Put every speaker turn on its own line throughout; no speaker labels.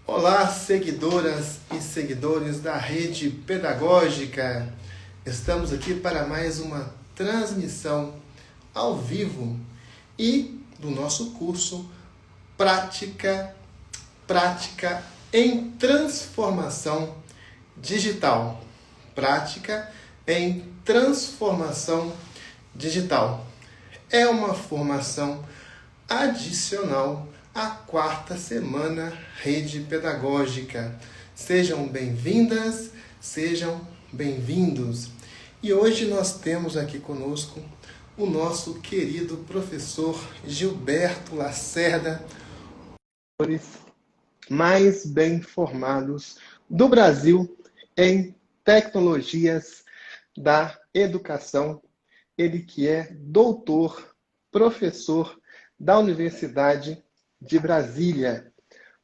Olá, seguidoras e seguidores da Rede Pedagógica. Estamos aqui para mais uma transmissão ao vivo e do nosso curso Prática em Transformação Digital. Prática em Transformação Digital. É uma formação adicional à quarta semana Rede Pedagógica. Sejam bem-vindas, sejam bem-vindos. E hoje nós temos aqui conosco o nosso querido professor Gilberto Lacerda, mais bem formados do Brasil em tecnologias da educação. Ele que é doutor, professor da Universidade de Brasília.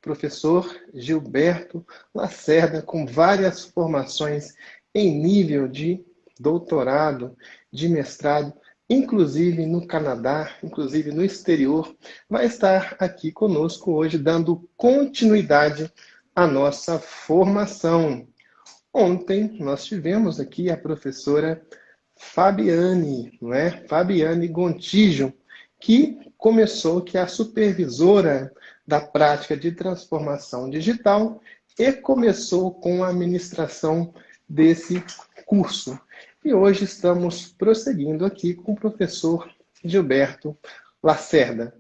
Professor Gilberto Lacerda, com várias formações em nível de doutorado, de mestrado, inclusive no Canadá, inclusive no exterior, vai estar aqui conosco hoje, dando continuidade à nossa formação. Ontem nós tivemos aqui a professora Fabiane, não é? Fabiane Gontijo, que é a supervisora da prática de transformação digital e começou com a administração desse curso. E hoje estamos prosseguindo aqui com o professor Gilberto Lacerda.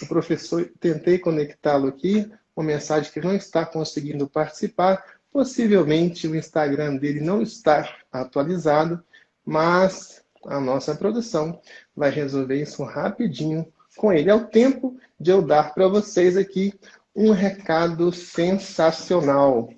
O professor, tentei conectá-lo aqui, uma mensagem que não está conseguindo participar, possivelmente o Instagram dele não está atualizado, mas a nossa produção vai resolver isso rapidinho com ele. É o tempo de eu dar para vocês aqui um recado sensacional.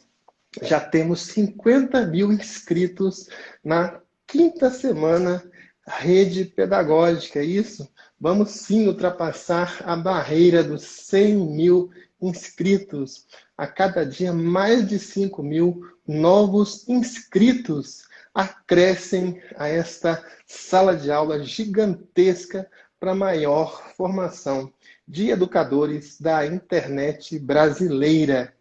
Já temos 50 mil inscritos na quinta semana Rede Pedagógica. É isso? Vamos sim ultrapassar a barreira dos 100 mil inscritos. A cada dia, mais de 5 mil novos inscritos acrescem a esta sala de aula gigantesca para maior formação de educadores da internet brasileira.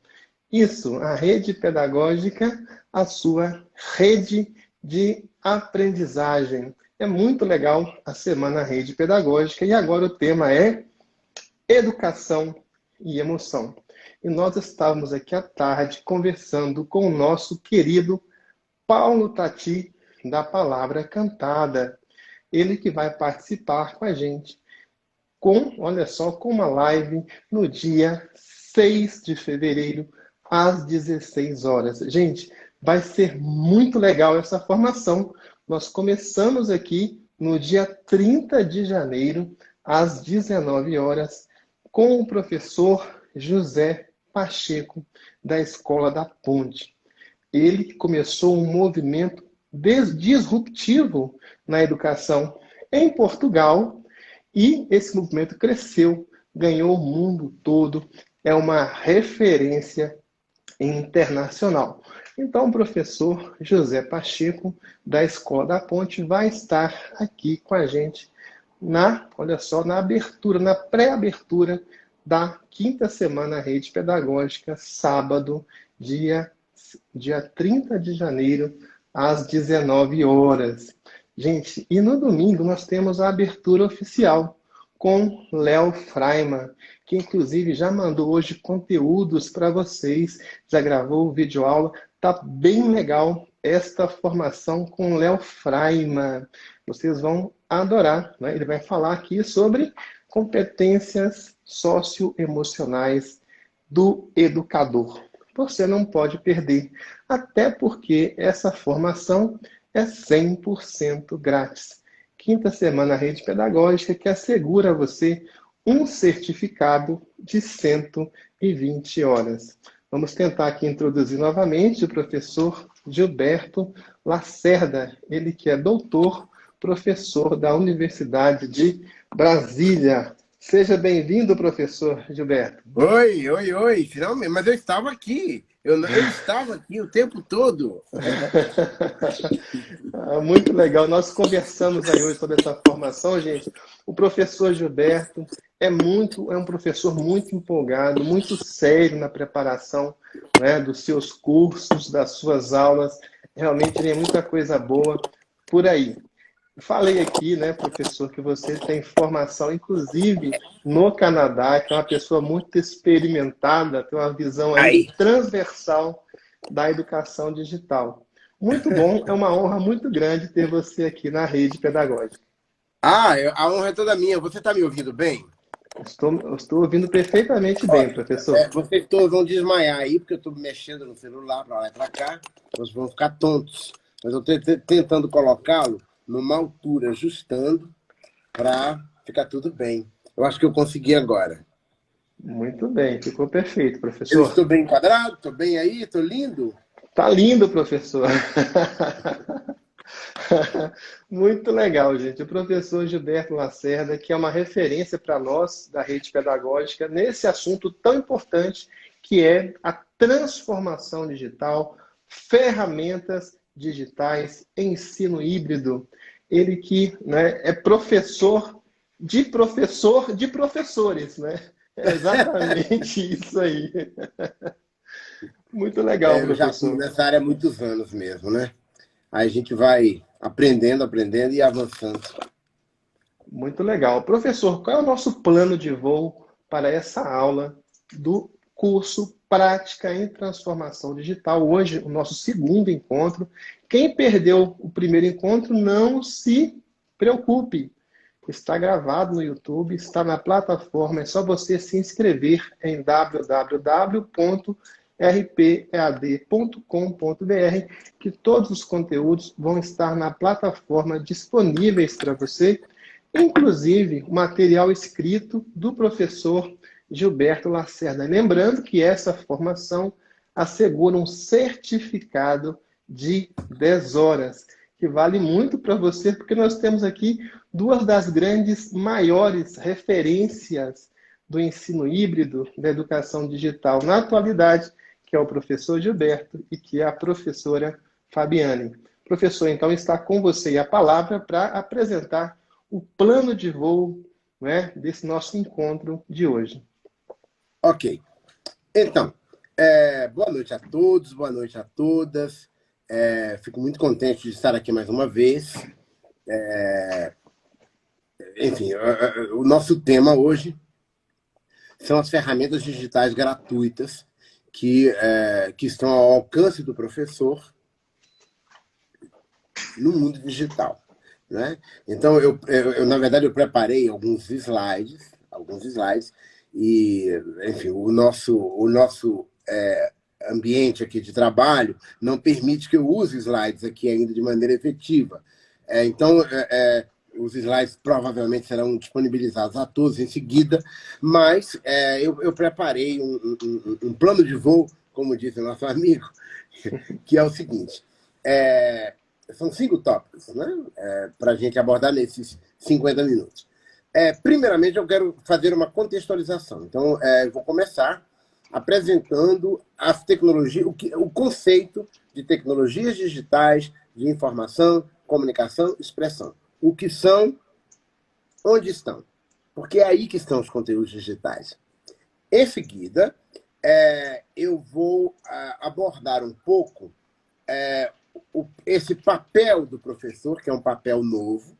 Isso, a Rede Pedagógica, a sua rede de aprendizagem. É muito legal a Semana Rede Pedagógica e agora o tema é Educação e Emoção. E nós estávamos aqui à tarde conversando com o nosso querido Paulo Tati, da Palavra Cantada. Ele que vai participar com a gente olha só, com uma live no dia 6 de fevereiro, às 16 horas. Gente, vai ser muito legal essa formação. Nós começamos aqui no dia 30 de janeiro, às 19 horas, com o professor José Pacheco, da Escola da Ponte. Ele começou um movimento disruptivo na educação em Portugal e esse movimento cresceu, ganhou o mundo todo, é uma referência internacional. Então, o professor José Pacheco, da Escola da Ponte, vai estar aqui com a gente olha só, na abertura, na pré-abertura da quinta semana Rede Pedagógica, sábado, dia 30 de janeiro, às 19 horas. Gente, e no domingo nós temos a abertura oficial com Léo Freiman, que inclusive já mandou hoje conteúdos para vocês, já gravou o vídeo aula. Tá bem legal esta formação com Léo Freiman. Vocês vão adorar, né? Ele vai falar aqui sobre competências socioemocionais do educador. Você não pode perder, até porque essa formação é 100% grátis. Quinta semana Rede Pedagógica que assegura a você um certificado de 120 horas. Vamos tentar aqui introduzir novamente o professor Gilberto Lacerda, ele que é doutor, professor da Universidade de Brasília. Seja bem-vindo, professor Gilberto.
Oi, oi, oi, finalmente, mas eu estava aqui. Eu estava aqui o tempo todo.
Muito legal. Nós conversamos aí hoje sobre essa formação, gente. O professor Gilberto é um professor muito empolgado, muito sério na preparação, né, dos seus cursos, das suas aulas. Realmente tem muita coisa boa por aí. Falei aqui, né, professor, que você tem formação, inclusive, no Canadá, que é uma pessoa muito experimentada, tem uma visão aí
Aí.
transversal da educação digital. Muito bom, é uma honra muito grande ter você aqui na rede pedagógica.
A honra é toda minha. Você está me ouvindo bem?
Eu estou ouvindo perfeitamente bem,
Ótimo.
professor.
Vocês todos vão desmaiar aí, porque eu estou mexendo no celular para lá e para cá. Vocês vão ficar tontos. Mas eu estou tentando colocá-lo numa altura, ajustando, para ficar tudo bem. Eu acho que eu consegui agora.
Muito bem, ficou perfeito,
Eu
professor.
estou bem enquadrado? Estou bem aí? Estou lindo?
Tá lindo, professor. Muito legal, gente. O professor Gilberto Lacerda, que é uma referência para nós da rede pedagógica nesse assunto tão importante que é a transformação digital, ferramentas digitais, ensino híbrido. Ele que, né, é professor de professores, né? É exatamente isso aí. Muito legal,
Eu já atuo
professor.
nessa área há muitos anos mesmo, né? Aí a gente vai aprendendo, aprendendo e avançando.
Muito legal. Professor, qual é o nosso plano de voo para essa aula do curso Prática em Transformação Digital? Hoje, o nosso segundo encontro. Quem perdeu o primeiro encontro, não se preocupe. Está gravado no YouTube, está na plataforma, é só você se inscrever em www.rpead.com.br, que todos os conteúdos vão estar na plataforma disponíveis para você, inclusive o material escrito do professor Gilberto Lacerda. Lembrando que essa formação assegura um certificado de 10 horas, que vale muito para você, porque nós temos aqui duas das grandes, maiores referências do ensino híbrido, da educação digital na atualidade, que é o professor Gilberto e que é a professora Fabiane. Professor, então está com você a palavra para apresentar o plano de voo, né, desse nosso encontro de hoje.
Ok. Então, boa noite a todos, boa noite a todas. Fico muito contente de estar aqui mais uma vez. Enfim, o nosso tema hoje são as ferramentas digitais gratuitas que estão ao alcance do professor no mundo digital, né? Então, na verdade, eu preparei alguns slides, e, enfim, o nosso ambiente aqui de trabalho não permite que eu use slides aqui ainda de maneira efetiva. Então, os slides provavelmente serão disponibilizados a todos em seguida, mas eu preparei um plano de voo, como disse o nosso amigo, que é o seguinte. São 5 tópicos, né? Para a gente abordar nesses 50 minutos. Primeiramente, eu quero fazer uma contextualização. Então, eu vou começar apresentando as tecnologias, o conceito de tecnologias digitais de informação, comunicação, expressão. O que são, onde estão. Porque é aí que estão os conteúdos digitais. Em seguida, eu vou abordar um pouco esse papel do professor, que é um papel novo,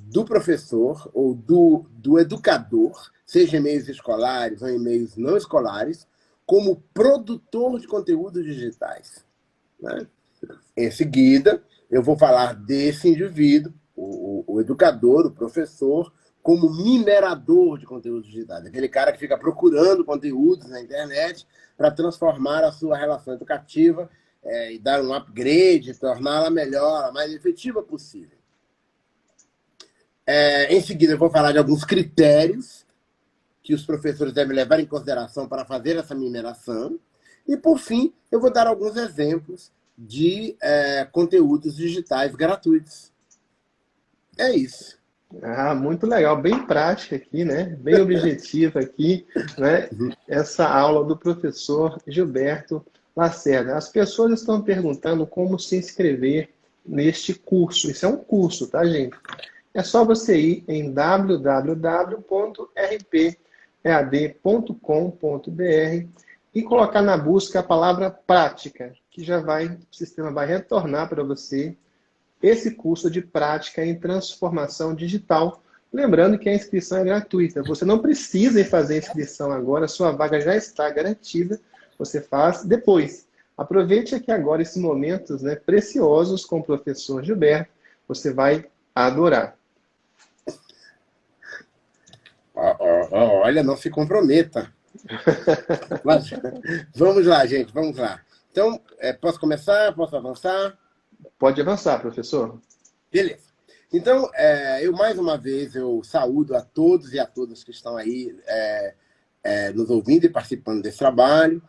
do professor ou do educador, seja em meios escolares ou em meios não escolares, como produtor de conteúdos digitais, né? Em seguida, eu vou falar desse indivíduo, o educador, o professor, como minerador de conteúdos digitais, aquele cara que fica procurando conteúdos na internet para transformar a sua relação educativa e dar um upgrade, torná-la melhor, a mais efetiva possível. Em seguida, eu vou falar de alguns critérios que os professores devem levar em consideração para fazer essa mineração. E, por fim, eu vou dar alguns exemplos de conteúdos digitais gratuitos. É isso.
Ah, muito legal, bem prática aqui, né? Bem objetiva aqui, né? Essa aula do professor Gilberto Lacerda. As pessoas estão perguntando como se inscrever neste curso. Isso é um curso, tá, gente? É só você ir em www.rpead.com.br e colocar na busca a palavra prática, que já vai, o sistema vai retornar para você esse curso de prática em transformação digital. Lembrando que a inscrição é gratuita. Você não precisa ir fazer a inscrição agora, sua vaga já está garantida. Você faz depois. Aproveite aqui agora esses momentos, né, preciosos com o professor Gilberto. Você vai adorar.
Olha, não se comprometa. Mas, vamos lá, gente, vamos lá. Então, posso começar? Posso avançar?
Pode avançar, professor.
Beleza. Então, eu mais uma vez eu saúdo a todos e a todas que estão aí nos ouvindo e participando desse trabalho.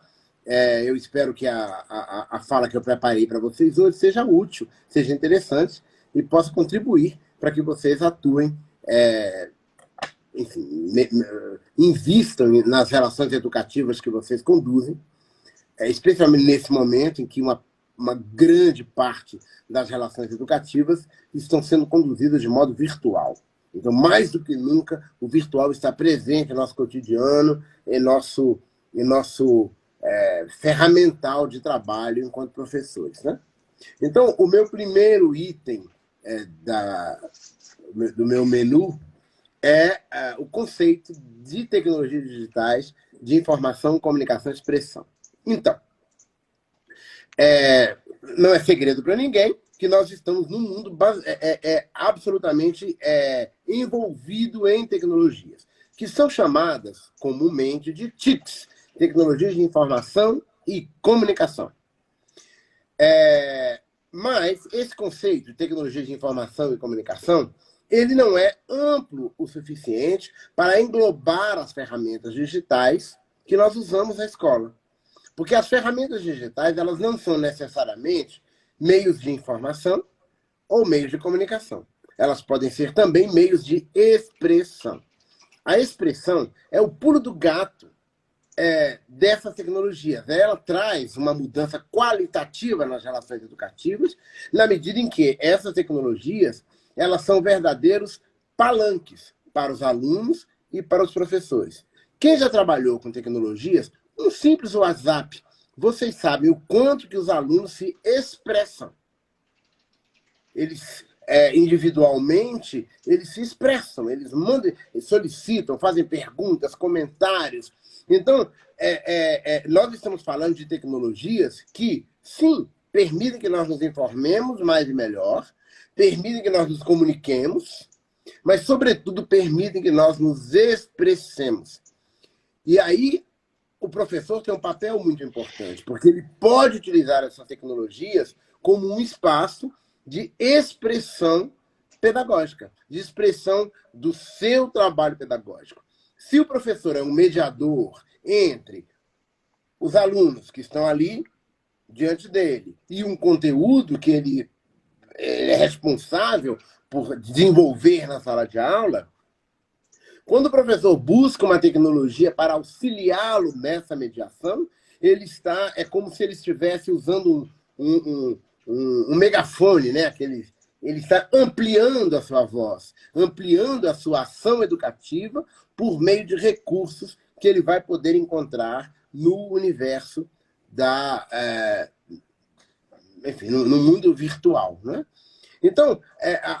Eu espero que a fala que eu preparei para vocês hoje seja útil, seja interessante e possa contribuir para que vocês atuem, enfim, invistam nas relações educativas que vocês conduzem, especialmente nesse momento em que uma grande parte das relações educativas estão sendo conduzidas de modo virtual. Então, mais do que nunca, o virtual está presente no nosso cotidiano, em nosso ferramental de trabalho enquanto professores, né? Então, o meu primeiro item do meu menu é o conceito de tecnologias digitais de informação, comunicação e expressão. Então, não é segredo para ninguém que nós estamos num mundo absolutamente envolvido em tecnologias, que são chamadas comumente de TICs, tecnologias de informação e comunicação. Mas esse conceito de tecnologia de informação e comunicação, ele não é amplo o suficiente para englobar as ferramentas digitais que nós usamos na escola. Porque as ferramentas digitais, elas não são necessariamente meios de informação ou meios de comunicação. Elas podem ser também meios de expressão. A expressão é o pulo do gato dessas tecnologias. Ela traz uma mudança qualitativa nas relações educativas, na medida em que essas tecnologias elas são verdadeiros palanques para os alunos e para os professores. Quem já trabalhou com tecnologias, um simples WhatsApp, vocês sabem o quanto que os alunos se expressam. Eles, individualmente, eles se expressam, eles mandam, solicitam, fazem perguntas, comentários. Então, nós estamos falando de tecnologias que, sim, permitem que nós nos informemos mais e melhor, permitem que nós nos comuniquemos, mas, sobretudo, permitem que nós nos expressemos. E aí, o professor tem um papel muito importante, porque ele pode utilizar essas tecnologias como um espaço de expressão pedagógica, de expressão do seu trabalho pedagógico. Se o professor é um mediador entre os alunos que estão ali diante dele e um conteúdo que ele é responsável por desenvolver na sala de aula, quando o professor busca uma tecnologia para auxiliá-lo nessa mediação, é como se ele estivesse usando um megafone, né? Ele está ampliando a sua voz, ampliando a sua ação educativa por meio de recursos que ele vai poder encontrar no universo enfim, no mundo virtual, né? Então,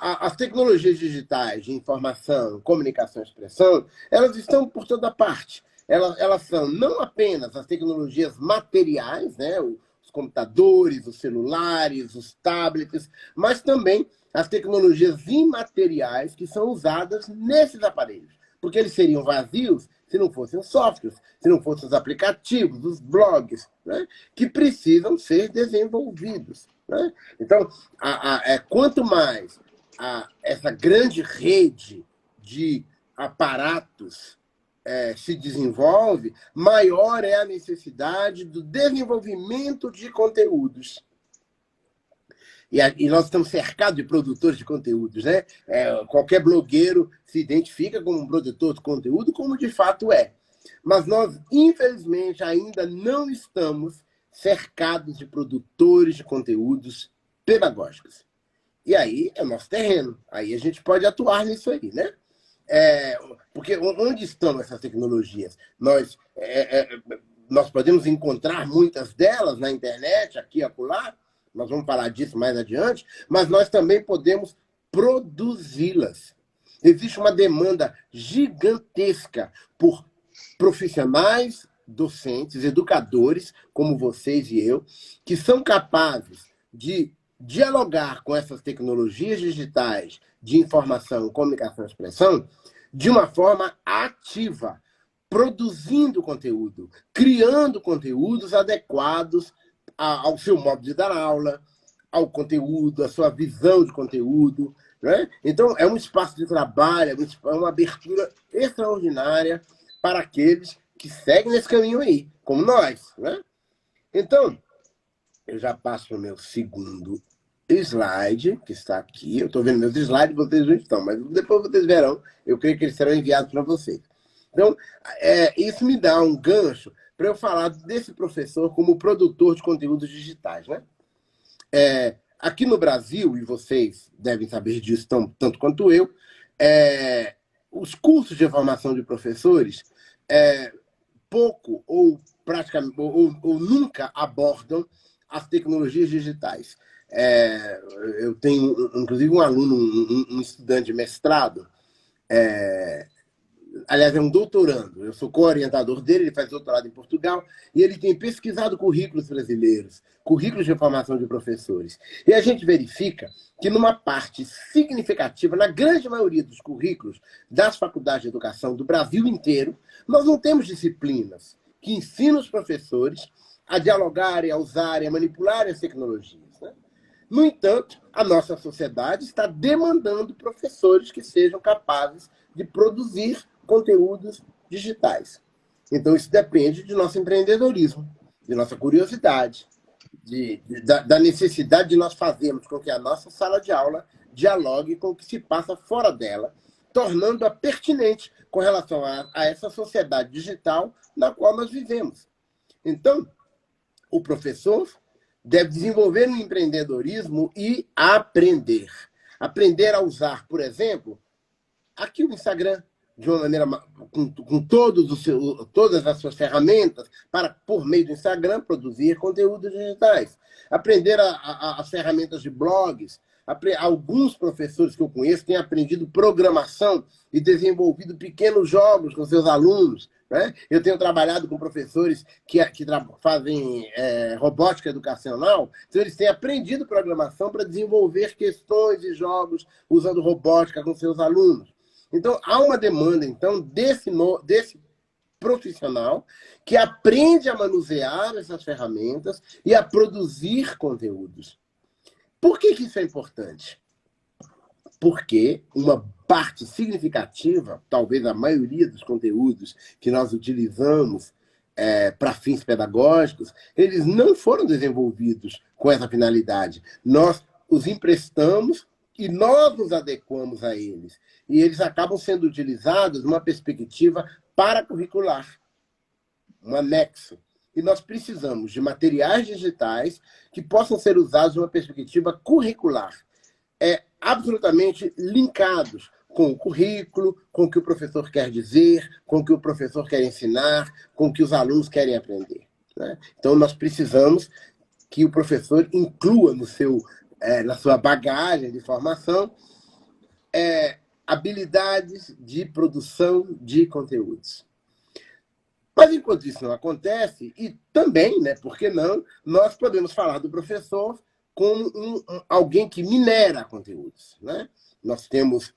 as tecnologias digitais de informação, comunicação e expressão, elas estão por toda parte. Elas são não apenas as tecnologias materiais, né, os computadores, os celulares, os tablets, mas também as tecnologias imateriais que são usadas nesses aparelhos. Porque eles seriam vazios se não fossem os softwares, se não fossem os aplicativos, os blogs, né, que precisam ser desenvolvidos. Né? Então, quanto mais essa grande rede de aparatos se desenvolve, maior é a necessidade do desenvolvimento de conteúdos. E nós estamos cercados de produtores de conteúdos, né? Qualquer blogueiro se identifica como um produtor de conteúdo, como de fato é. Mas nós, infelizmente, ainda não estamos cercados de produtores de conteúdos pedagógicos. E aí é o nosso terreno. Aí a gente pode atuar nisso aí, né? Porque onde estão essas tecnologias? Nós podemos encontrar muitas delas na internet, aqui e acolá, nós vamos falar disso mais adiante, mas nós também podemos produzi-las. Existe uma demanda gigantesca por profissionais, docentes, educadores, como vocês e eu, que são capazes de dialogar com essas tecnologias digitais de informação, comunicação e expressão de uma forma ativa, produzindo conteúdo, criando conteúdos adequados ao seu modo de dar aula, ao conteúdo, à sua visão de conteúdo. Né? Então, é um espaço de trabalho, é uma abertura extraordinária para aqueles que seguem nesse caminho aí, como nós. Né? Então, eu já passo para o meu segundo slide, que está aqui. Eu estou vendo meus slides, vocês não estão, mas depois vocês verão. Eu creio que eles serão enviados para vocês. Então, isso me dá um gancho para eu falar desse professor como produtor de conteúdos digitais. Né? Aqui no Brasil, e vocês devem saber disso tanto quanto eu, os cursos de formação de professores pouco ou praticamente ou nunca abordam as tecnologias digitais. Eu tenho, inclusive, um aluno, um estudante de mestrado, aliás, é um doutorando. Eu sou co-orientador dele, ele faz doutorado em Portugal, e ele tem pesquisado currículos brasileiros, currículos de formação de professores. E a gente verifica que, numa parte significativa, na grande maioria dos currículos das faculdades de educação do Brasil inteiro, nós não temos disciplinas que ensinam os professores a dialogarem, a usarem, a manipularem as tecnologias. Né? No entanto, a nossa sociedade está demandando professores que sejam capazes de produzir conteúdos digitais. Então, isso depende de nosso empreendedorismo, de nossa curiosidade, da necessidade de nós fazermos com que a nossa sala de aula dialogue com o que se passa fora dela, tornando-a pertinente com relação a essa sociedade digital na qual nós vivemos. Então, o professor deve desenvolver um empreendedorismo e aprender. Aprender a usar, por exemplo, aqui o Instagram, de uma maneira com todas as suas ferramentas, para, por meio do Instagram, produzir conteúdos digitais. Aprender as ferramentas de blogs. Alguns professores que eu conheço têm aprendido programação e desenvolvido pequenos jogos com seus alunos. Né? Eu tenho trabalhado com professores que fazem robótica educacional, então eles têm aprendido programação para desenvolver questões e jogos usando robótica com seus alunos. Então, há uma demanda, então, desse profissional que aprende a manusear essas ferramentas e a produzir conteúdos. Por que isso é importante? Porque uma parte significativa, talvez a maioria dos conteúdos que nós utilizamos para fins pedagógicos, eles não foram desenvolvidos com essa finalidade. Nós os emprestamos e nós nos adequamos a eles. E eles acabam sendo utilizados numa perspectiva paracurricular, um anexo. E nós precisamos de materiais digitais que possam ser usados numa perspectiva curricular, absolutamente linkados com o currículo, com o que o professor quer dizer, com o que o professor quer ensinar, com o que os alunos querem aprender. Né? Então, nós precisamos que o professor inclua na sua bagagem de formação habilidades de produção de conteúdos. Mas, enquanto isso não acontece, e também, né, por que não, nós podemos falar do professor como alguém que minera conteúdos. Né? Nós temos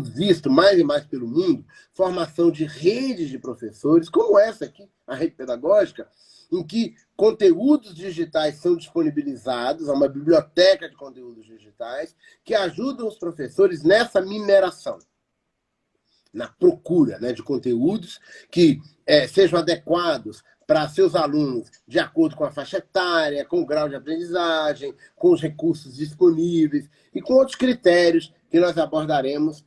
visto mais e mais pelo mundo formação de redes de professores, como essa aqui, a rede pedagógica, em que conteúdos digitais são disponibilizados, há uma biblioteca de conteúdos digitais que ajudam os professores nessa mineração, na procura, né, de conteúdos que sejam adequados para seus alunos de acordo com a faixa etária, com o grau de aprendizagem, com os recursos disponíveis e com outros critérios que nós abordaremos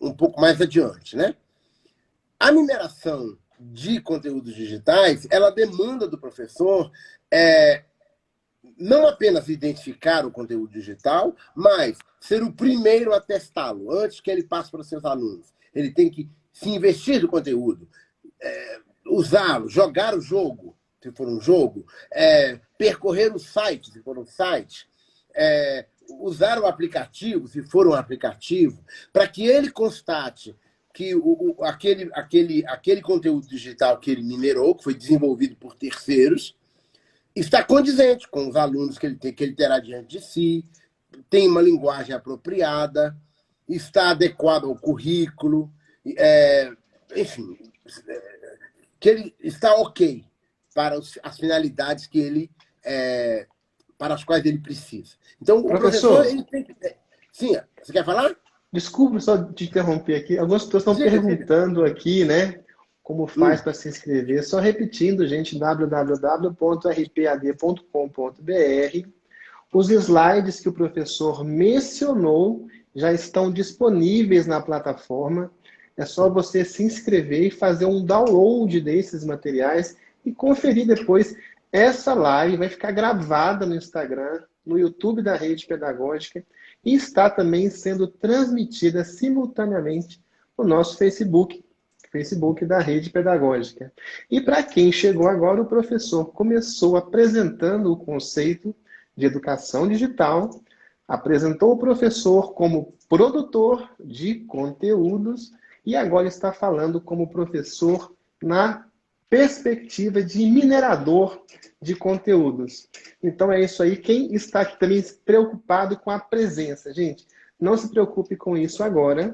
um pouco mais adiante, né? A mineração de conteúdos digitais, ela demanda do professor não apenas identificar o conteúdo digital, mas ser o primeiro a testá-lo, antes que ele passe para os seus alunos. Ele tem que se investir no conteúdo, usá-lo, jogar o jogo, se for um jogo, percorrer o site, se for um site, usar o aplicativo, se for um aplicativo, para que ele constate que aquele conteúdo digital que ele minerou, que foi desenvolvido por terceiros, está condizente com os alunos que ele terá diante de si, tem uma linguagem apropriada, está adequado ao currículo, enfim, que ele está ok para as finalidades que ele, para as quais ele precisa. Então, o professor ele tem que... Sim, você quer falar?
Desculpe só te interromper aqui. Algumas pessoas estão perguntando aqui, né? Como faz para se inscrever. Só repetindo, gente, www.rpad.com.br. Os slides que o professor mencionou já estão disponíveis na plataforma. É só você se inscrever e fazer um download desses materiais e conferir depois. Essa live vai ficar gravada no Instagram, no YouTube da Rede Pedagógica e está também sendo transmitida simultaneamente no nosso Facebook da Rede Pedagógica. E para quem chegou agora, o professor começou apresentando o conceito de educação digital, apresentou o professor como produtor de conteúdos e agora está falando como professor na perspectiva de minerador de conteúdos. Então é isso aí. Quem está aqui também preocupado com a presença, gente, não se preocupe com isso agora.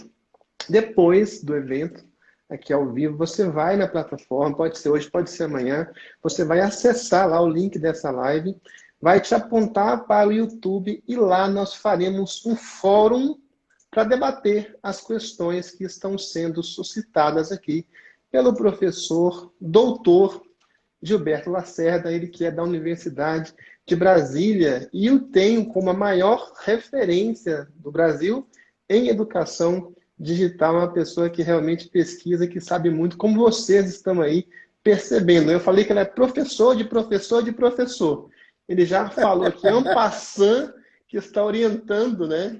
Depois do evento, aqui ao vivo, você vai na plataforma, pode ser hoje, pode ser amanhã, você vai acessar lá o link dessa live, vai te apontar para o YouTube e lá nós faremos um fórum para debater as questões que estão sendo suscitadas aqui pelo professor doutor Gilberto Lacerda, ele que é da Universidade de Brasília, e eu tenho como a maior referência do Brasil em educação digital, uma pessoa que realmente pesquisa, que sabe muito, como vocês estão aí percebendo. Eu falei que ele é professor de professor de professor. Ele já falou aqui, en passant, que está orientando, né,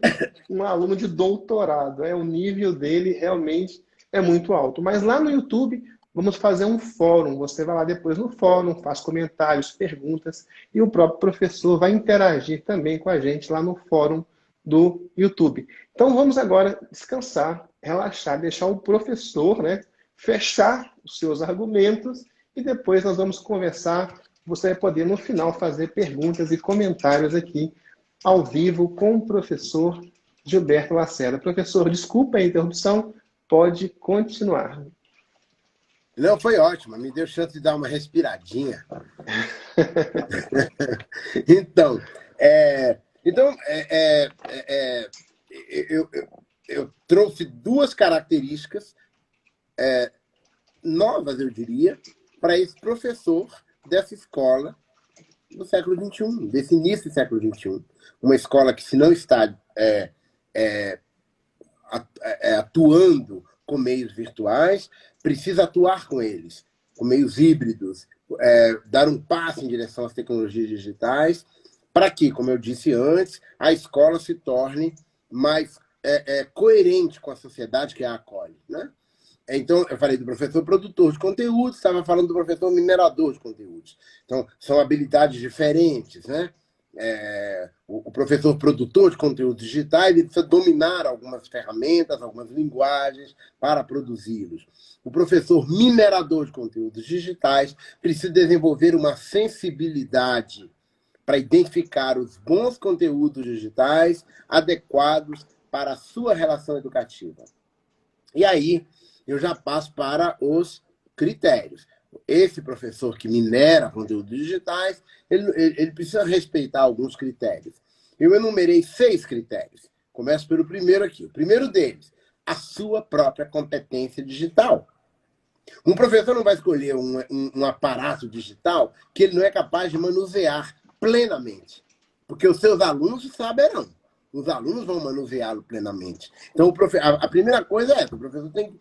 um aluno de doutorado. O nível dele realmente é muito alto. Mas lá no YouTube, vamos fazer um fórum. Você vai lá depois no fórum, faz comentários, perguntas, e o próprio professor vai interagir também com a gente lá no fórum do YouTube. Então vamos agora descansar, relaxar, deixar o professor, né, fechar os seus argumentos e depois nós vamos conversar. Você vai poder, no final, fazer perguntas e comentários aqui ao vivo com o professor Gilberto Lacerda. Professor, desculpa a interrupção, pode continuar.
Não, foi ótimo, me deu chance de dar uma respiradinha. Então, eu trouxe duas características novas, eu diria, para esse professor dessa escola do século XXI, desse início do século XXI. Uma escola que, se não está atuando com meios virtuais, precisa atuar com eles, com meios híbridos, dar um passo em direção às tecnologias digitais, para que, como eu disse antes, a escola se torne mais coerente com a sociedade que a acolhe, né? Então, eu falei do professor produtor de conteúdos, estava falando do professor minerador de conteúdos. Então, são habilidades diferentes, né? O professor produtor de conteúdos digitais, ele precisa dominar algumas ferramentas, algumas linguagens para produzi-los. O professor minerador de conteúdos digitais precisa desenvolver uma sensibilidade para identificar os bons conteúdos digitais adequados para a sua relação educativa. E aí, eu já passo para os critérios. Esse professor que minera conteúdos digitais, ele precisa respeitar alguns critérios. Eu enumerei 6 critérios. Começo pelo primeiro aqui. O primeiro deles, a sua própria competência digital. Um professor não vai escolher um aparato digital que ele não é capaz de manusear plenamente, porque os seus alunos saberão. Os alunos vão manuseá-lo plenamente. Então, a primeira coisa é essa, o professor tem que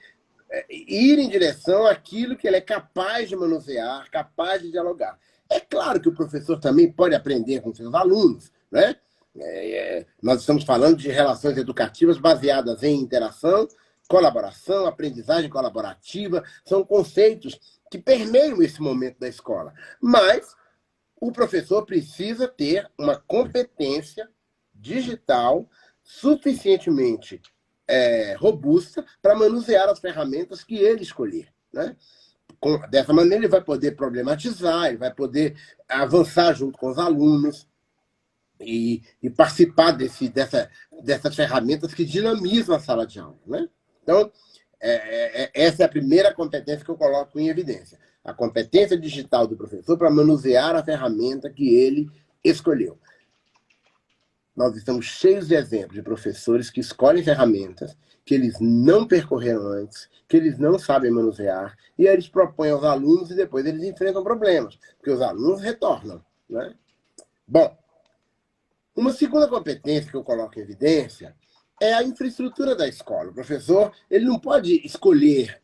ir em direção àquilo que ele é capaz de manusear, capaz de dialogar. É claro que o professor também pode aprender com seus alunos, né? Nós estamos falando de relações educativas baseadas em interação, colaboração, aprendizagem colaborativa, são conceitos que permeiam esse momento da escola. Mas o professor precisa ter uma competência digital suficientemente robusta para manusear as ferramentas que ele escolher, né? Dessa maneira, ele vai poder problematizar, ele vai poder avançar junto com os alunos e participar dessas ferramentas que dinamizam a sala de aula, né? Então, essa é a primeira competência que eu coloco em evidência. A competência digital do professor para manusear a ferramenta que ele escolheu. Nós estamos cheios de exemplos de professores que escolhem ferramentas que eles não percorreram antes, que eles não sabem manusear, e aí eles propõem aos alunos e depois eles enfrentam problemas, porque os alunos retornam, né? Bom, uma segunda competência que eu coloco em evidência é a infraestrutura da escola. O professor ele não pode escolher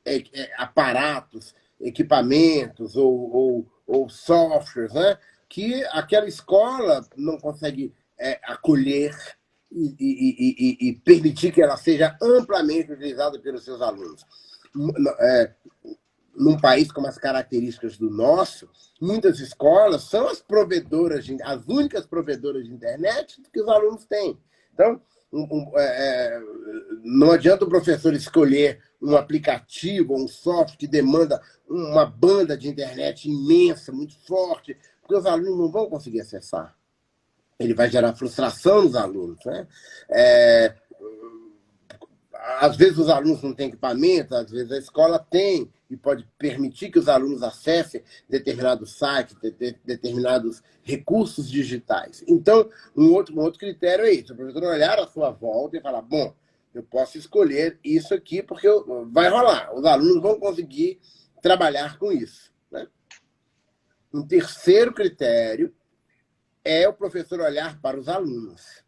aparatos, equipamentos ou softwares, né, que aquela escola não consegue acolher e permitir que ela seja amplamente utilizada pelos seus alunos. Num país com as características do nosso, muitas escolas são as únicas provedoras de internet que os alunos têm. Então, não adianta o professor escolher um aplicativo ou um software que demanda uma banda de internet imensa, muito forte, porque os alunos não vão conseguir acessar. Ele vai gerar frustração nos alunos, né? Às vezes os alunos não têm equipamento, às vezes a escola tem e pode permitir que os alunos acessem determinados sites, determinados recursos digitais. Então, um outro critério é isso. O professor olhar à sua volta e falar, bom, eu posso escolher isso aqui porque vai rolar. Os alunos vão conseguir trabalhar com isso, né? Um terceiro critério é o professor olhar para os alunos.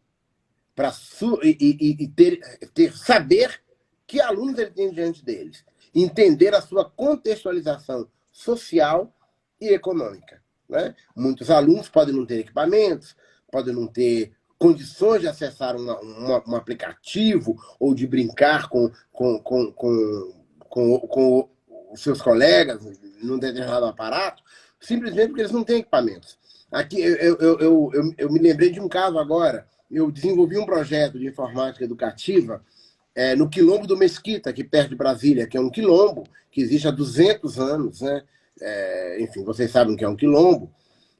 Saber que alunos ele tem diante deles. Entender a sua contextualização social e econômica, né? Muitos alunos podem não ter equipamentos, podem não ter condições de acessar um aplicativo ou de brincar com os seus colegas num determinado aparato, simplesmente porque eles não têm equipamentos. Aqui, eu me lembrei de um caso agora. Eu desenvolvi um projeto de informática educativa no Quilombo do Mesquita, aqui perto de Brasília, que é um quilombo que existe há 200 anos, né? Enfim, vocês sabem o que é um quilombo.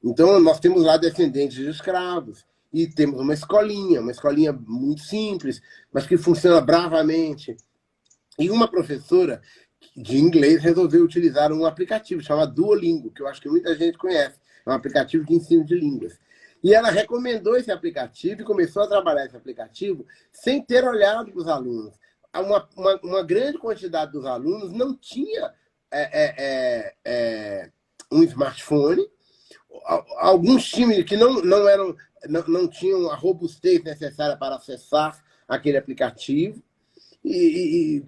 Então, nós temos lá descendentes de escravos e temos uma escolinha muito simples, mas que funciona bravamente. E uma professora de inglês resolveu utilizar um aplicativo chamado Duolingo, que eu acho que muita gente conhece. É um aplicativo de ensino de línguas. E ela recomendou esse aplicativo e começou a trabalhar esse aplicativo sem ter olhado para os alunos. Uma grande quantidade dos alunos não tinha um smartphone. Alguns times que não tinham a robustez necessária para acessar aquele aplicativo. E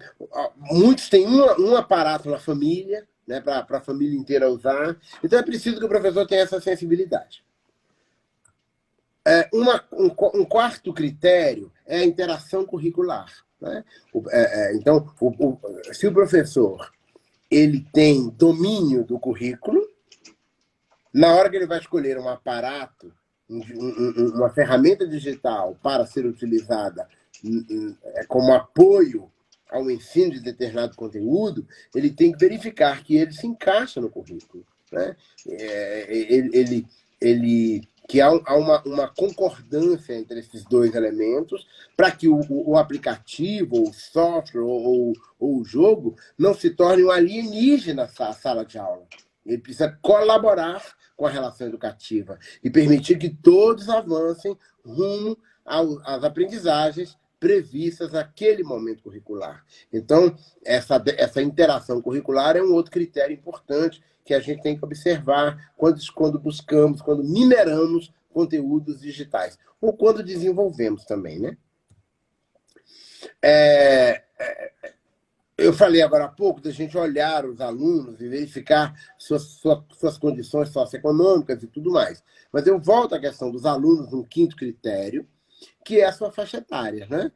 muitos têm um aparato na família, né, para a família inteira usar. Então é preciso que o professor tenha essa sensibilidade. Um quarto critério é a interação curricular, né? Então, se o professor ele tem domínio do currículo, na hora que ele vai escolher um aparato, uma ferramenta digital para ser utilizada como apoio ao ensino de determinado conteúdo, ele tem que verificar que ele se encaixa no currículo, né? Que há uma concordância entre esses dois elementos para que o aplicativo, ou o software, ou o jogo não se torne um alienígena na sala de aula. Ele precisa colaborar com a relação educativa e permitir que todos avancem rumo às aprendizagens previstas naquele momento curricular. Então, essa interação curricular é um outro critério importante que a gente tem que observar quando buscamos, quando mineramos conteúdos digitais, ou quando desenvolvemos também, né? Eu falei agora há pouco da gente olhar os alunos e verificar suas condições socioeconômicas e tudo mais. Mas eu volto à questão dos alunos no quinto critério, que é a sua faixa etária, né?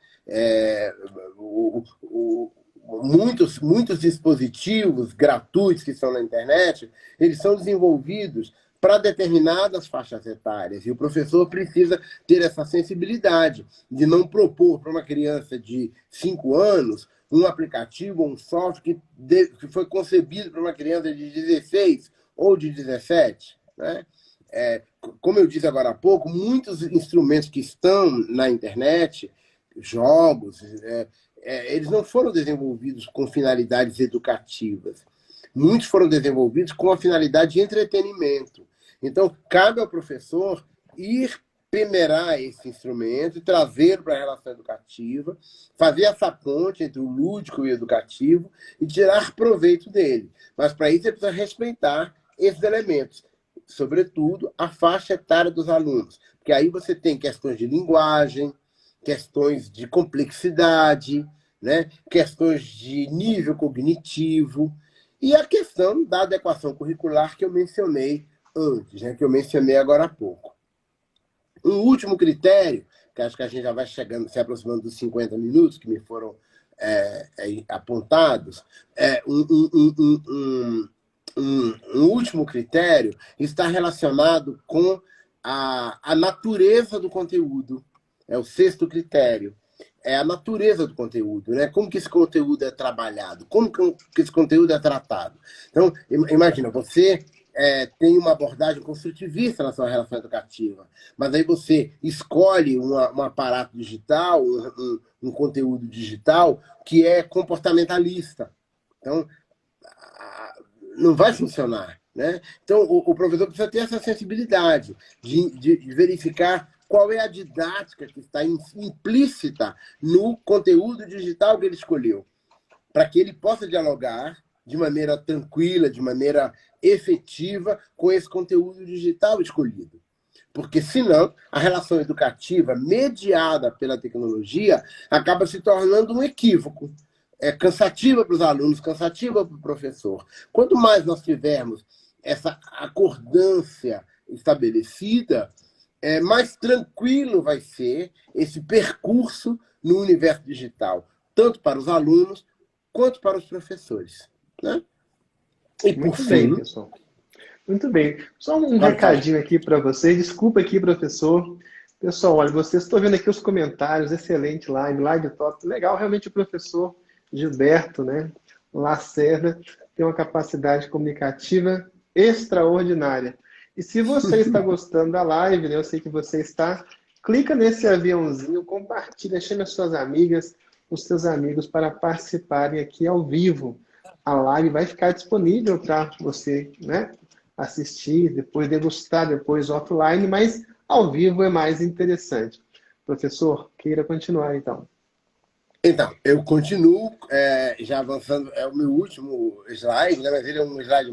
Muitos dispositivos gratuitos que estão na internet, eles são desenvolvidos para determinadas faixas etárias. E o professor precisa ter essa sensibilidade de não propor para uma criança de 5 anos um aplicativo ou um software que foi concebido para uma criança de 16 ou de 17. Né? Como eu disse agora há pouco, muitos instrumentos que estão na internet, jogos, eles não foram desenvolvidos com finalidades educativas. Muitos foram desenvolvidos com a finalidade de entretenimento. Então, cabe ao professor ir peneirar esse instrumento e trazer para a relação educativa, fazer essa ponte entre o lúdico e o educativo e tirar proveito dele. Mas, para isso, você precisa respeitar esses elementos, sobretudo a faixa etária dos alunos, porque aí você tem questões de linguagem, questões de complexidade, né? Questões de nível cognitivo e a questão da adequação curricular que eu mencionei antes, né? Que eu mencionei agora há pouco. Um último critério, que acho que a gente já vai chegando, se aproximando dos 50 minutos que me foram apontados, um último critério está relacionado com a natureza do conteúdo. É o sexto critério. É a natureza do conteúdo, né? Como que esse conteúdo é trabalhado, como que esse conteúdo é tratado. Então, imagina, você tem uma abordagem construtivista na sua relação educativa, mas aí você escolhe um aparato digital, um conteúdo digital que é comportamentalista. Então, não vai funcionar. Né? Então, o professor precisa ter essa sensibilidade de verificar qual é a didática que está implícita no conteúdo digital que ele escolheu, para que ele possa dialogar de maneira tranquila, de maneira efetiva com esse conteúdo digital escolhido. Porque, senão, a relação educativa mediada pela tecnologia acaba se tornando um equívoco. É cansativa para os alunos, cansativa para o professor. Quanto mais nós tivermos essa acordância estabelecida, mais tranquilo vai ser esse percurso no universo digital, tanto para os alunos quanto para os professores. Né?
E por Muito bem, pessoal. Muito bem. Só um recadinho aqui para vocês. Desculpa aqui, professor. Pessoal, olha, vocês estão vendo aqui os comentários. Excelente live top. Legal, realmente o professor Gilberto, né, Lacerda, tem uma capacidade comunicativa extraordinária. E se você está gostando da live, né, eu sei que você está, clica nesse aviãozinho, compartilha, chame as suas amigas, os seus amigos para participarem aqui ao vivo. A live vai ficar disponível para você, né, assistir, depois degustar, depois offline, mas ao vivo é mais interessante. Professor, queira continuar então.
Então, eu continuo já avançando, é o meu último slide, né, mas ele é um slide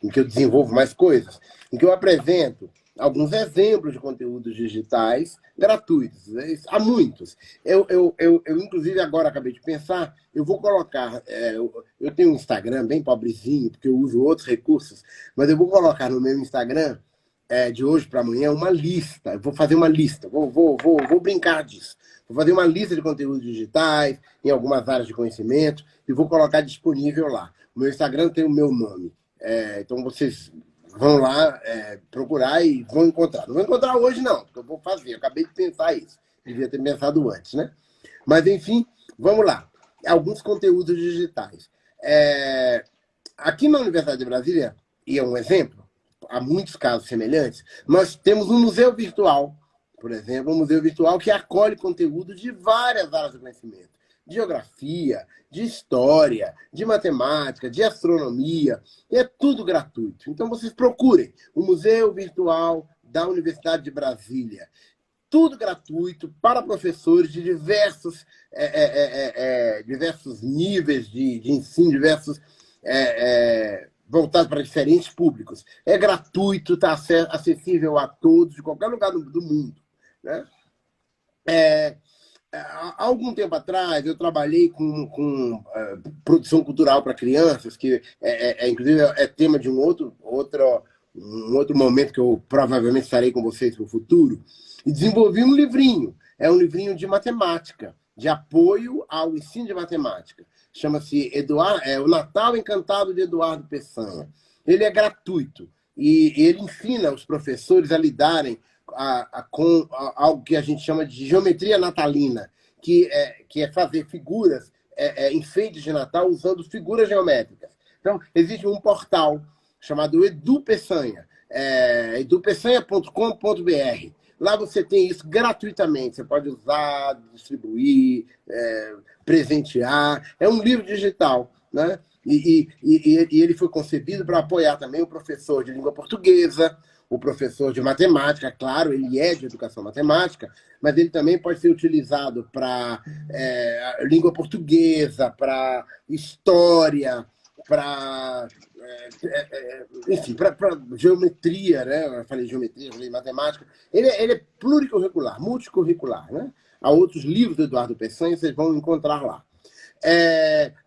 em que eu desenvolvo mais coisas, em que eu apresento alguns exemplos de conteúdos digitais gratuitos. Né? Há muitos. Eu, inclusive, agora acabei de pensar, eu vou colocar... eu tenho um Instagram bem pobrezinho, porque eu uso outros recursos, mas eu vou colocar no meu Instagram, de hoje para amanhã, uma lista. Eu vou fazer uma lista, vou brincar disso. Vou fazer uma lista de conteúdos digitais, em algumas áreas de conhecimento, e vou colocar disponível lá. O meu Instagram tem o meu nome. Então, vocês vão lá procurar e vão encontrar. Não vou encontrar hoje, não, porque eu vou fazer. Eu acabei de pensar isso. Devia ter pensado antes, né? Mas, enfim, vamos lá. Alguns conteúdos digitais. Aqui na Universidade de Brasília, e é um exemplo, há muitos casos semelhantes, nós temos um museu virtual, por exemplo, um museu virtual que acolhe conteúdo de várias áreas do conhecimento. De geografia, de história, de matemática, de astronomia, e é tudo gratuito. Então, vocês procurem o Museu Virtual da Universidade de Brasília. tudo gratuito para professores de diversos níveis de ensino, diversos voltados para diferentes públicos. É gratuito, está acessível a todos, de qualquer lugar do mundo, né? Há algum tempo atrás, eu trabalhei com produção cultural para crianças, que inclusive é tema de um outro momento que eu provavelmente estarei com vocês no futuro, e desenvolvi um livrinho. É um livrinho de matemática, de apoio ao ensino de matemática. Chama-se O Natal Encantado de Eduardo Peçanha. Ele é gratuito e ele ensina os professores a lidarem com algo que a gente chama de geometria natalina, que é fazer figuras, enfeites de Natal usando figuras geométricas. Então, existe um portal chamado Edu Peçanha, edupeçanha.com.br. Lá você tem isso gratuitamente. Você pode usar, distribuir, presentear. É um livro digital, né? E ele foi concebido para apoiar também o professor de língua portuguesa, o professor de matemática, claro, ele é de educação matemática, mas ele também pode ser utilizado para língua portuguesa, para história, para enfim, para geometria, né? Eu falei geometria, eu falei matemática. Ele é pluricurricular, multicurricular, né? Há outros livros do Eduardo Peçanha, vocês vão encontrar lá.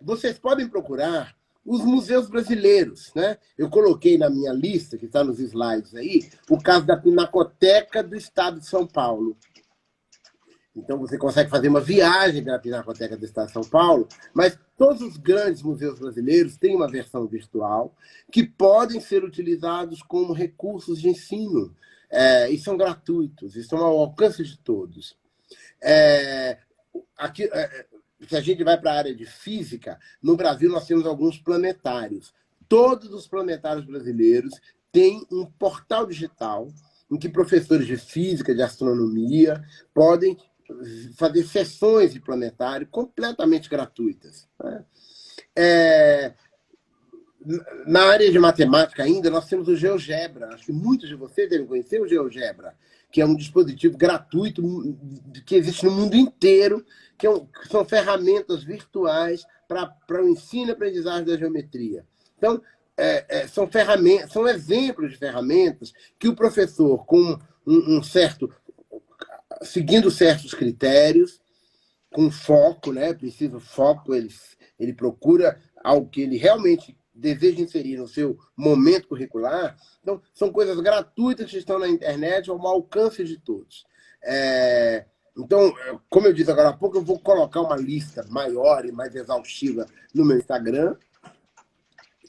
Vocês podem procurar os museus brasileiros, né? Eu coloquei na minha lista, que está nos slides aí, o caso da Pinacoteca do Estado de São Paulo. Então, você consegue fazer uma viagem pela Pinacoteca do Estado de São Paulo, mas todos os grandes museus brasileiros têm uma versão virtual que podem ser utilizados como recursos de ensino, e são gratuitos, e estão ao alcance de todos. Aqui, se a gente vai para a área de física, no Brasil nós temos alguns planetários. Todos os planetários brasileiros têm um portal digital em que professores de física, de astronomia, podem fazer sessões de planetário completamente gratuitas, né? Na área de matemática ainda, nós temos o GeoGebra. Acho que muitos de vocês devem conhecer o GeoGebra, que é um dispositivo gratuito que existe no mundo inteiro, que são ferramentas virtuais para o ensino e aprendizagem da geometria. Então, são exemplos de ferramentas que o professor, com seguindo certos critérios, com foco, né? Preciso foco, ele procura algo que ele realmente deseja inserir no seu momento curricular. Então, são coisas gratuitas que estão na internet ao alcance de todos. Então, como eu disse agora há pouco, eu vou colocar uma lista maior e mais exaustiva no meu Instagram.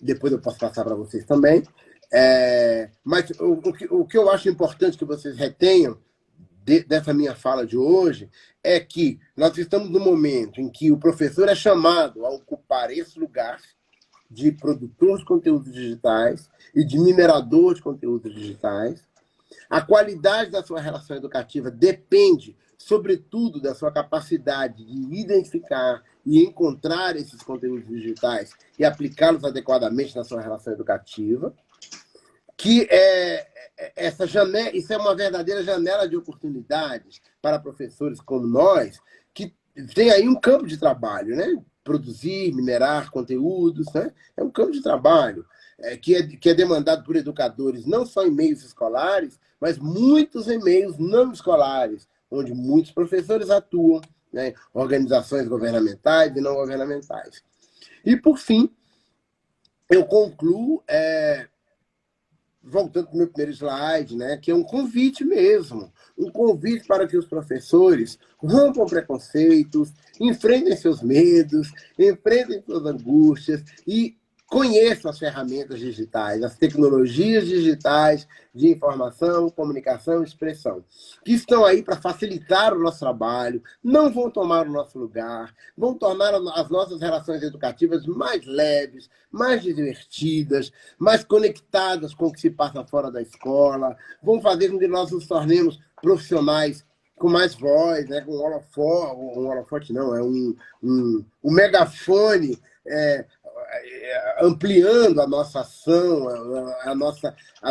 Depois eu posso passar para vocês também. Mas o que eu acho importante que vocês retenham dessa minha fala de hoje é que nós estamos no momento em que o professor é chamado a ocupar esse lugar de produtor de conteúdos digitais e de minerador de conteúdos digitais. A qualidade da sua relação educativa depende, sobretudo, da sua capacidade de identificar e encontrar esses conteúdos digitais e aplicá-los adequadamente na sua relação educativa. Que isso é uma verdadeira janela de oportunidades para professores como nós, que tem aí um campo de trabalho, né? Produzir, minerar conteúdos, né? É um campo de trabalho que é demandado por educadores, não só em meios escolares, mas muitos em meios não escolares, onde muitos professores atuam, né? Organizações governamentais e não governamentais. E, por fim, eu concluo voltando para o meu primeiro slide, né, que é um convite mesmo, um convite para que os professores rompam preconceitos, enfrentem seus medos, enfrentem suas angústias e conheçam as ferramentas digitais, as tecnologias digitais de informação, comunicação e expressão, que estão aí para facilitar o nosso trabalho, não vão tomar o nosso lugar, vão tornar as nossas relações educativas mais leves, mais divertidas, mais conectadas com o que se passa fora da escola, vão fazer com que nós nos tornemos profissionais com mais voz, né? Com um holofote não, um megafone, ampliando a nossa ação, a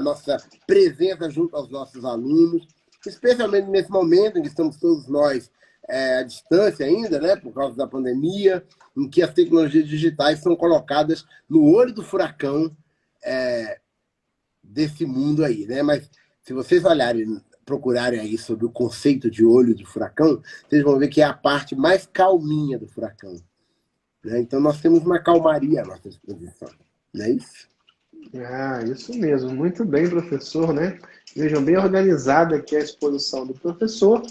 nossa presença junto aos nossos alunos. especialmente nesse momento em que estamos todos nós à distância ainda, né, por causa da pandemia, em que as tecnologias digitais são colocadas no olho do furacão desse mundo aí, né? Mas se vocês olharem, procurarem aí sobre o conceito de olho do furacão, vocês vão ver que é a parte mais calminha do furacão, né? Então nós temos uma calmaria à nossa disposição, não é isso?
Ah, isso mesmo. Muito bem, professor, né? Vejam, bem organizada aqui a exposição do professor,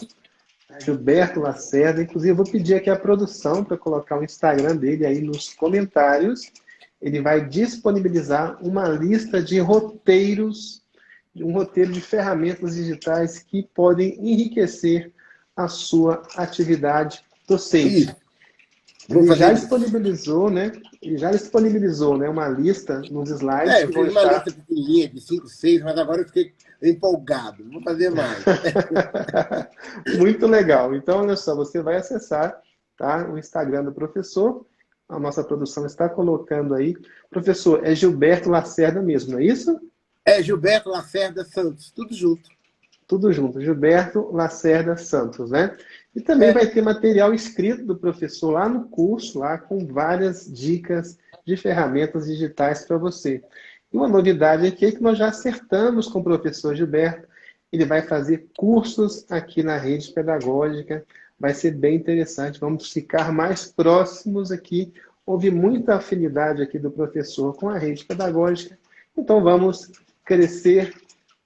Gilberto Lacerda. Inclusive, eu vou pedir aqui a produção para colocar o Instagram dele aí nos comentários. Ele vai disponibilizar uma lista de roteiros, um roteiro de ferramentas digitais que podem enriquecer a sua atividade docente.
Isso, vou fazer isso.
Ele já disponibilizou, né, uma lista nos slides
Eu
que vão
fiz uma
estar.
lista pequenininha de 5, 6, mas agora eu fiquei empolgado. Vou fazer mais.
Muito legal. Então, olha só, você vai acessar, tá, o Instagram do professor. A nossa produção está colocando aí. Professor, é Gilberto Lacerda mesmo, não é isso?
É Gilberto Lacerda Santos, tudo junto.
Tudo junto, Gilberto Lacerda Santos, né? E também
É,
vai ter material escrito do professor lá no curso, lá com várias dicas de ferramentas digitais para você. E uma novidade aqui é que nós já acertamos com o professor Gilberto. Ele vai fazer cursos aqui na rede pedagógica. Vai ser bem interessante. Vamos ficar mais próximos aqui. Houve muita afinidade aqui do professor com a rede pedagógica. Então vamos crescer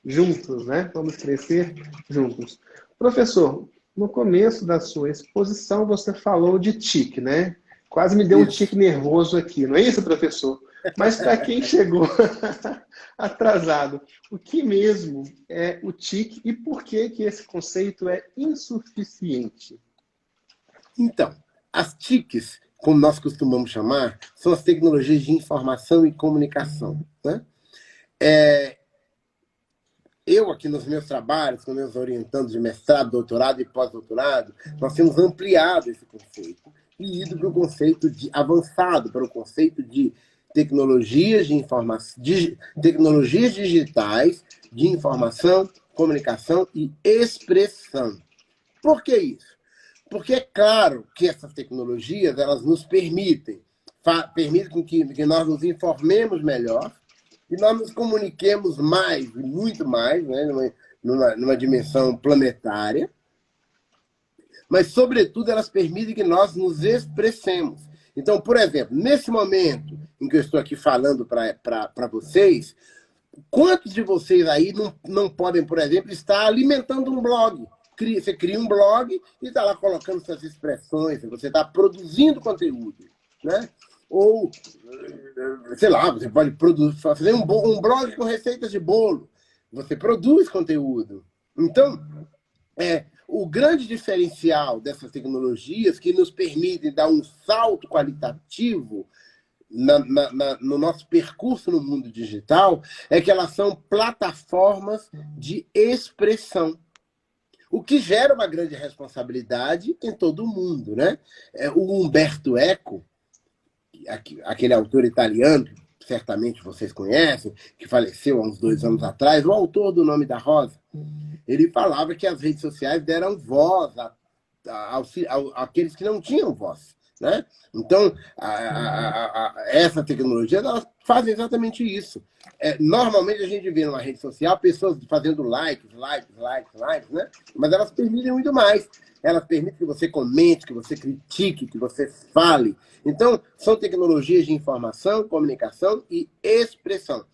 juntos, né? Vamos crescer juntos. Professor, no começo da sua exposição você falou de tique, né? Quase me deu um
isso.
tique nervoso aqui, não é isso, professor? Mas para quem chegou atrasado, o que mesmo é o tique e por que que esse conceito é insuficiente?
Então, as TICs, como nós costumamos chamar, são as tecnologias de informação e comunicação, né? Eu, aqui nos meus trabalhos, com meus orientandos de mestrado, doutorado e pós-doutorado, nós temos ampliado esse conceito e ido para o conceito de avançado, para o conceito de tecnologias de informação, tecnologias digitais de informação, comunicação e expressão. Por que isso? Porque é claro que essas tecnologias elas nos permitem que nós nos informemos melhor, e nós nos comuniquemos mais, e muito mais, né, numa dimensão planetária, mas, sobretudo, elas permitem que nós nos expressemos. Então, por exemplo, nesse momento em que eu estou aqui falando para vocês, quantos de vocês aí não podem, por exemplo, estar alimentando um blog? Você cria um blog e está lá colocando suas expressões, você está produzindo conteúdo, né? Ou, sei lá, você pode fazer um blog com receitas de bolo. Você produz conteúdo. Então, o grande diferencial dessas tecnologias que nos permitem dar um salto qualitativo no nosso percurso no mundo digital é que elas são plataformas de expressão. O que gera uma grande responsabilidade em todo o mundo, né? O Umberto Eco, aquele autor italiano, que certamente vocês conhecem, que faleceu há uns 2 anos atrás, o autor do Nome da Rosa, ele falava que as redes sociais deram voz àqueles que não tinham voz, né? Então, essa tecnologia, elas fazem exatamente isso. Normalmente a gente vê numa rede social pessoas fazendo likes, né? Mas elas permitem muito mais. Elas permitem que você comente, que você critique, que você fale. Então, são tecnologias de informação, comunicação e expressão.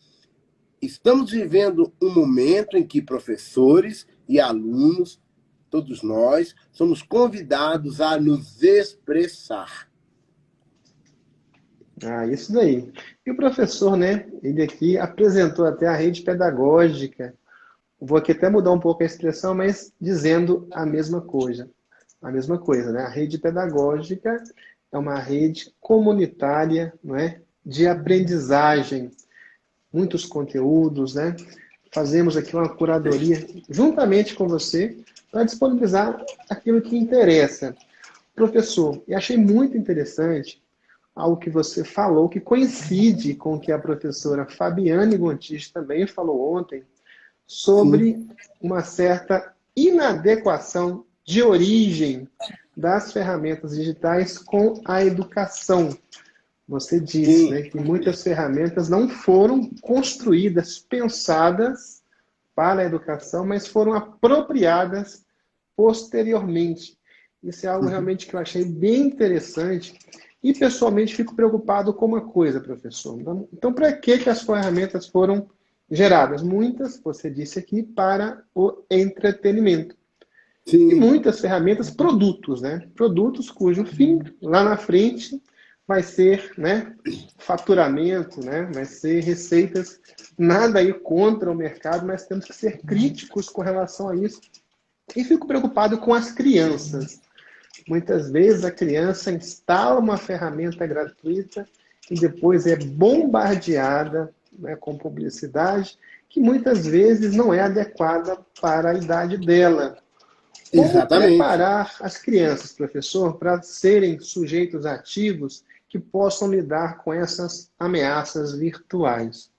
Estamos vivendo um momento em que professores e alunos, todos nós, somos convidados a nos expressar.
Ah, isso daí. E o professor, né? Ele aqui apresentou até a rede pedagógica. Vou aqui até mudar um pouco a expressão, mas dizendo a mesma coisa. A mesma coisa, né? A rede pedagógica é uma rede comunitária, não é? De aprendizagem. Muitos conteúdos, né? Fazemos aqui uma curadoria juntamente com você para disponibilizar aquilo que interessa. Professor, e achei muito interessante algo que você falou, que coincide com o que a professora Fabiane Gontijo também falou ontem,
Sim.
sobre uma certa inadequação de origem das ferramentas digitais com a educação. Você disse,
Sim,
né, que muitas ferramentas não foram construídas, pensadas para a educação, mas foram apropriadas posteriormente. Isso é algo realmente que eu achei bem interessante e, pessoalmente, fico preocupado com uma coisa, professor. Então, para que as ferramentas foram geradas? Muitas, você disse aqui, para o entretenimento. E
sim,
muitas ferramentas, produtos, né? Produtos cujo fim, lá na frente, vai ser, né, faturamento, né? Vai ser receitas. Nada aí contra o mercado, mas temos que ser críticos com relação a isso. E fico preocupado com as crianças. Muitas vezes a criança instala uma ferramenta gratuita e depois é bombardeada, né, com publicidade que muitas vezes não é adequada para a idade dela. Como
exatamente.
preparar as crianças, professor, para serem sujeitos ativos que possam lidar com essas ameaças virtuais?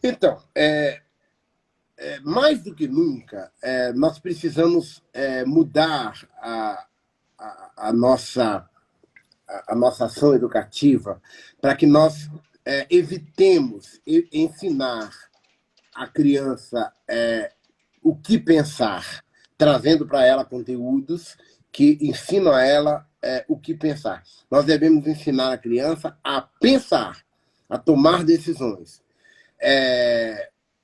Então, mais do que nunca, nós precisamos mudar a nossa, a nossa ação educativa para que nós evitemos ensinar a criança o que pensar, trazendo para ela conteúdos que ensinam a ela o que pensar. Nós devemos ensinar a criança a pensar, a tomar decisões.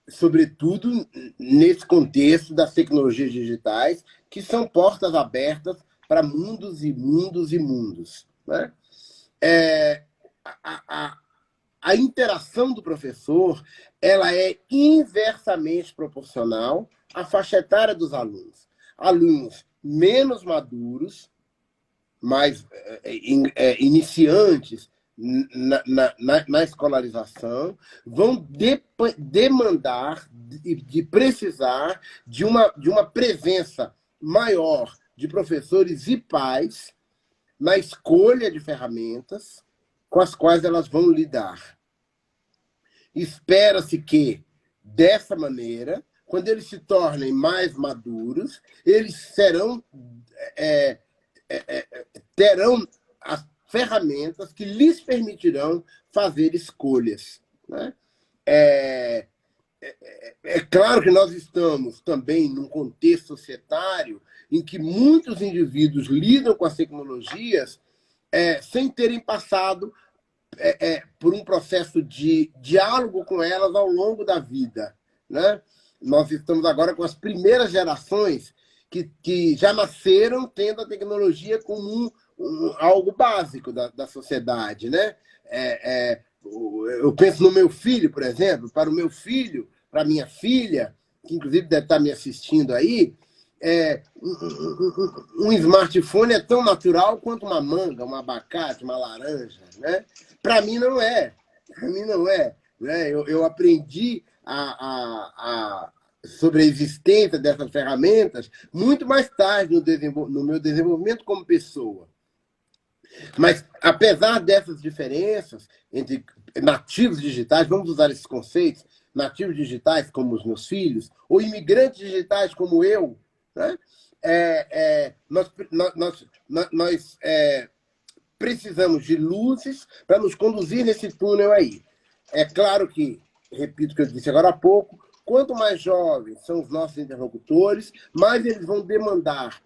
Sobretudo nesse contexto das tecnologias digitais, que são portas abertas para mundos e mundos e mundos. Né? É, a, a interação do professor ela é inversamente proporcional à faixa etária dos alunos. Alunos menos maduros, mais iniciantes na escolarização, vão demandar de precisar de uma presença maior de professores e pais na escolha de ferramentas com as quais elas vão lidar. Espera-se que, dessa maneira, quando eles se tornem mais maduros, eles terão as ferramentas que lhes permitirão fazer escolhas. Né? É claro que nós estamos também num contexto societário em que muitos indivíduos lidam com as tecnologias sem terem passado por um processo de diálogo com elas ao longo da vida. Né? Nós estamos agora com as primeiras gerações que já nasceram tendo a tecnologia como algo básico da sociedade. Né? Eu penso no meu filho, por exemplo, para o meu filho, para a minha filha, que inclusive deve estar me assistindo aí, um smartphone é tão natural quanto uma manga, um abacate, uma laranja. Né? Para mim não é. Para mim não é. Né? Eu aprendi sobre a existência dessas ferramentas muito mais tarde no meu desenvolvimento como pessoa. Mas, apesar dessas diferenças entre nativos digitais, vamos usar esses conceitos, nativos digitais como os meus filhos, ou imigrantes digitais como eu, né? Nós precisamos de luzes para nos conduzir nesse túnel aí. É claro que, repito o que eu disse agora há pouco, quanto mais jovens são os nossos interlocutores, mais eles vão demandar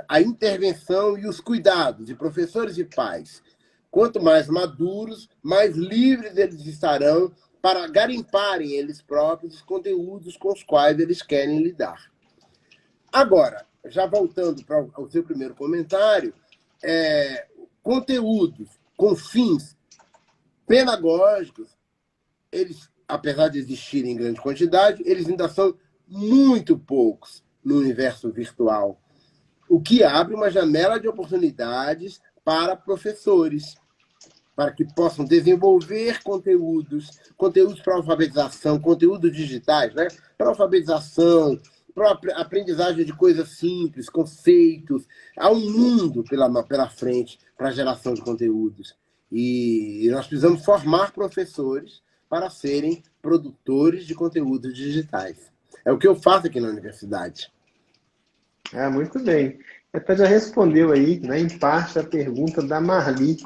a intervenção e os cuidados de professores e pais. Quanto mais maduros, mais livres eles estarão para garimparem eles próprios os conteúdos com os quais eles querem lidar. Agora, já voltando para o seu primeiro comentário, conteúdos com fins pedagógicos, eles, apesar de existirem em grande quantidade, eles ainda são muito poucos no universo virtual, o que abre uma janela de oportunidades para professores, para que possam desenvolver conteúdos para alfabetização, conteúdos digitais, né? Para alfabetização, para aprendizagem de coisas simples, conceitos. Há um mundo pela frente para a geração de conteúdos. E nós precisamos formar professores para serem produtores de conteúdos digitais. É o que eu faço aqui na universidade.
Ah, muito bem. Até já respondeu aí, né, em parte, a pergunta da Marli,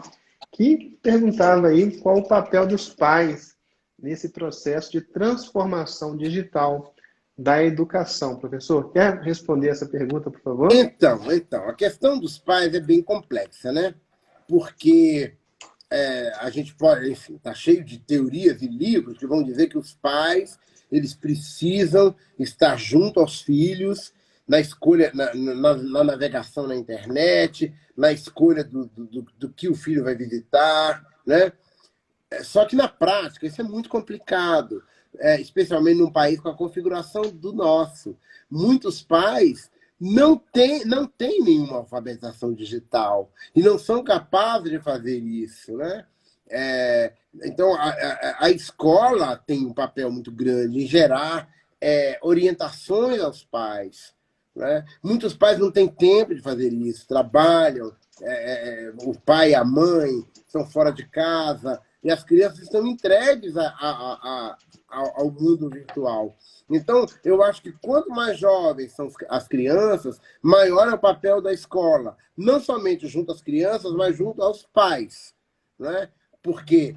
que perguntava aí qual o papel dos pais nesse processo de transformação digital da educação. Professor, quer responder essa pergunta, por favor?
Então, a questão dos pais é bem complexa, né? Porque a gente pode, enfim, está cheio de teorias e livros que vão dizer que os pais eles precisam estar junto aos filhos na escolha, na navegação na internet, na escolha do que o filho vai visitar, né? Só que na prática isso é muito complicado, especialmente num país com a configuração do nosso. Muitos pais não têm nenhuma alfabetização digital e não são capazes de fazer isso, né? Então, a escola tem um papel muito grande em gerar orientações aos pais. Né? Muitos pais não têm tempo de fazer isso, trabalham, o pai e a mãe estão fora de casa, e as crianças estão entregues ao mundo virtual. Então, eu acho que quanto mais jovens são as crianças, maior é o papel da escola, não somente junto às crianças, mas junto aos pais. Né? Porque,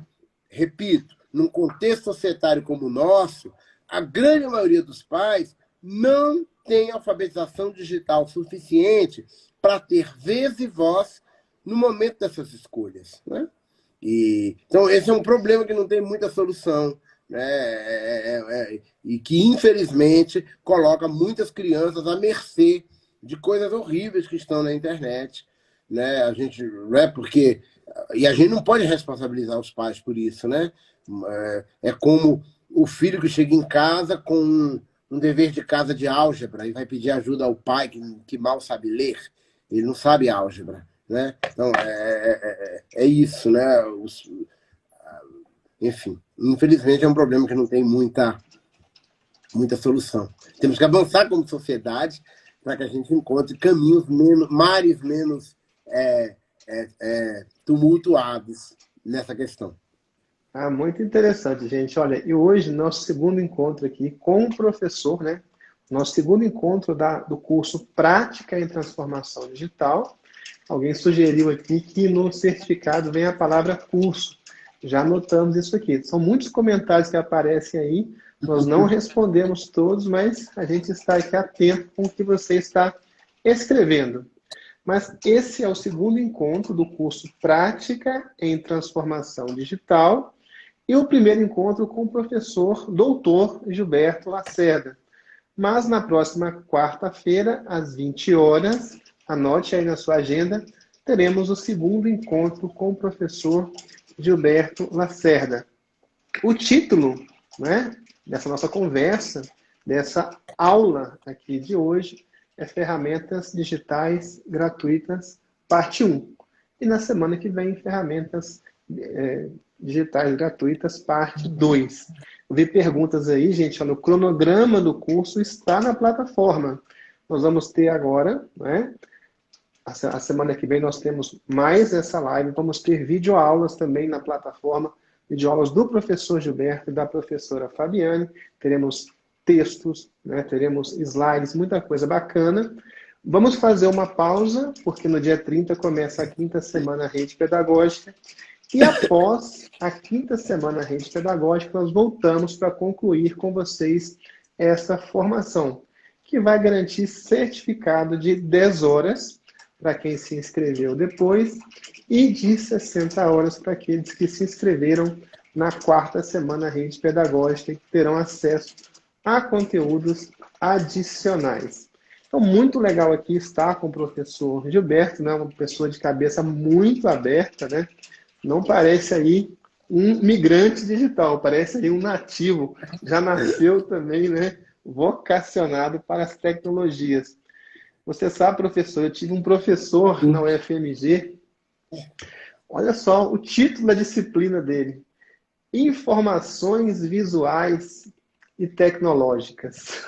repito, num contexto societário como o nosso, a grande maioria dos pais não tem alfabetização digital suficiente para ter vez e voz no momento dessas escolhas. Né? Então, esse é um problema que não tem muita solução, né? E que, infelizmente, coloca muitas crianças à mercê de coisas horríveis que estão na internet. Né? Porque e a gente não pode responsabilizar os pais por isso, né? É como o filho que chega em casa com um dever de casa de álgebra e vai pedir ajuda ao pai que mal sabe ler. Ele não sabe álgebra, né? Então, é isso, né? Enfim, infelizmente é um problema que não tem muita solução. Temos que avançar como sociedade para que a gente encontre caminhos mares menos tumultuados nessa questão.
Ah, muito interessante, gente. Olha, e hoje nosso segundo encontro aqui com o professor, né? Nosso segundo encontro do curso Prática em Transformação Digital. Alguém sugeriu aqui que no certificado vem a palavra curso. Já anotamos isso aqui. São muitos comentários que aparecem aí. Nós não respondemos todos, mas a gente está aqui atento com o que você está escrevendo. Mas esse é o segundo encontro do curso Prática em Transformação Digital e o primeiro encontro com o professor doutor Gilberto Lacerda. Mas na próxima quarta-feira, às 20 horas, anote aí na sua agenda, teremos o segundo encontro com o professor Gilberto Lacerda. O título, né, dessa nossa conversa, dessa aula aqui de hoje, é Ferramentas Digitais Gratuitas, parte 1. E na semana que vem, Ferramentas Digitais Gratuitas, parte 2. Eu vi perguntas aí, gente, olha, o cronograma do curso está na plataforma. Nós vamos ter agora, né? A semana que vem nós temos mais essa live, vamos ter videoaulas também na plataforma, videoaulas do professor Gilberto e da professora Fabiane, teremos textos, né? Teremos slides, muita coisa bacana. Vamos fazer uma pausa, porque no dia 30 começa a quinta semana Rede Pedagógica, e após a quinta semana Rede Pedagógica, nós voltamos para concluir com vocês essa formação, que vai garantir certificado de 10 horas para quem se inscreveu depois e de 60 horas para aqueles que se inscreveram na quarta semana Rede Pedagógica e que terão acesso a conteúdos adicionais. Então, muito legal aqui estar com o professor Gilberto, né? Uma pessoa de cabeça muito aberta, né? Não parece aí um migrante digital, parece aí um nativo. Já nasceu também, né? Vocacionado para as tecnologias. Você sabe, professor, eu tive um professor na UFMG, olha só o título da disciplina dele, Informações Visuais e Tecnológicas.